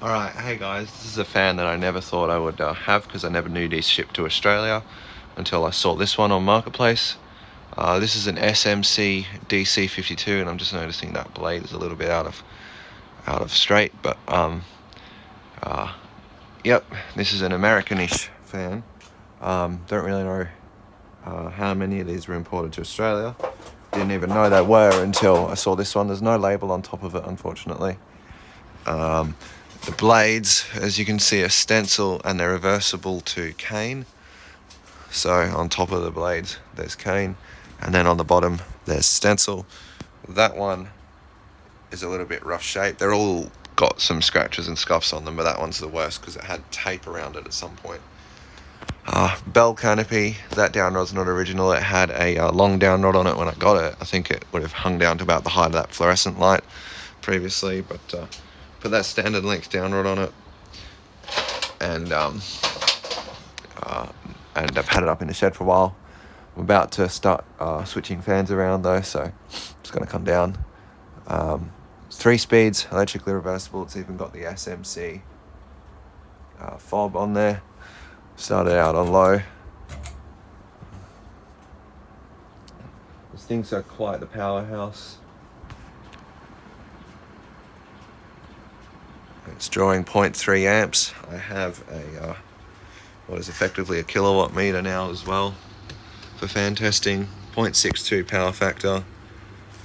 Alright, hey guys, this is a fan that I never thought I would have because I never knew these shipped to Australia until I saw this one on Marketplace. This is an SMC DC52 and I'm just noticing that blade is a little bit out of straight, but yep, this is an Americanish fan. Don't really know how many of these were imported to Australia. Didn't even know they were until I saw this one. There's no label on top of it, unfortunately. The blades, as you can see, are stencil and they're reversible to cane. So on top of the blades there's cane, and then on the bottom there's stencil. That one is a little bit rough shaped. They're all got some scratches and scuffs on them, but that one's the worst because it had tape around it at some point. Bell canopy, that down rod's not original. It had a long down rod on it when I got it. I think it would have hung down to about the height of that fluorescent light previously, but put that standard length down rod on it, and I've had it up in the shed for a while. I'm about to start switching fans around though, so it's going to come down. It's 3 speeds, electrically reversible. It's even got the SMC fob on there. Started out on low. This thing's are quite the powerhouse. It's drawing 0.3 amps. I have a what is effectively a kilowatt meter now as well for fan testing. 0.62 power factor,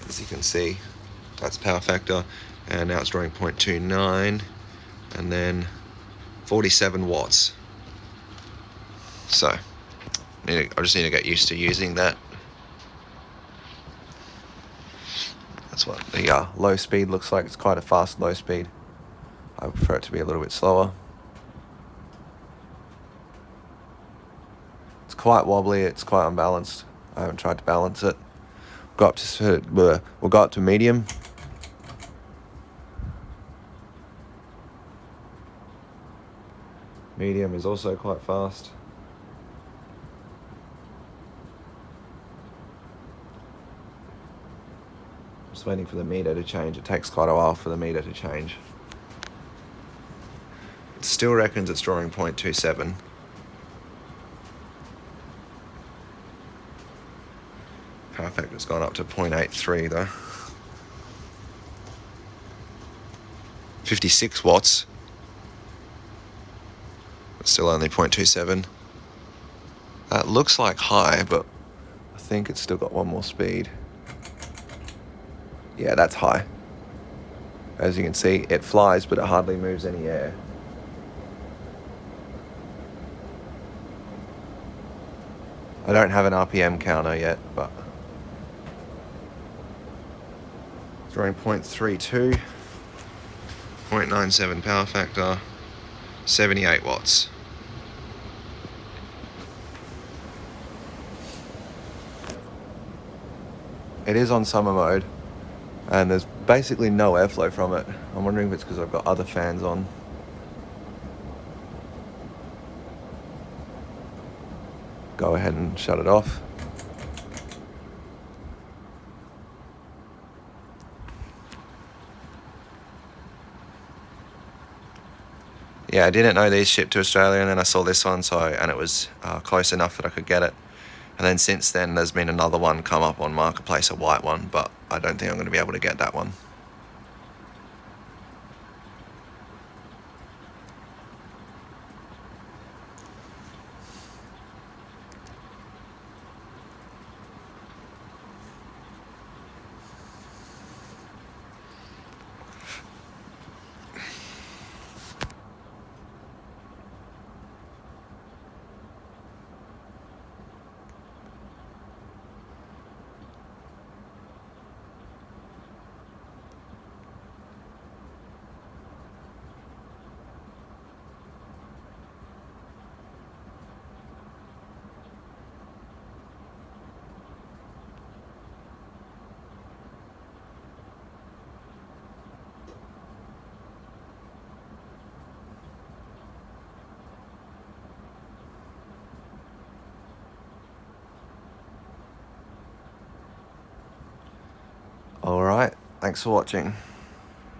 as you can see, that's power factor, and now it's drawing 0.29, and then 47 watts. So I just need to get used to using that. That's what the low speed looks like. It's quite a fast low speed. I prefer it to be a little bit slower. It's quite wobbly, it's quite unbalanced. I haven't tried to balance it. We'll go up to medium. Medium is also quite fast. Just waiting for the meter to change. It takes quite a while for the meter to change. It still reckons it's drawing 0.27. Power factor's gone up to 0.83 though. 56 watts. But still only 0.27. That looks like high, but I think it's still got one more speed. Yeah, that's high. As you can see, it flies, but it hardly moves any air. I don't have an RPM counter yet, but it's drawing 0.32, 0.97 power factor, 78 watts. It is on summer mode, and there's basically no airflow from it. I'm wondering if it's because I've got other fans on. Go ahead and shut it off. Yeah, I didn't know these shipped to Australia, and then I saw this one, and it was close enough that I could get it. And then since then, there's been another one come up on Marketplace, a white one, but I don't think I'm going to be able to get that one. Alright, thanks for watching.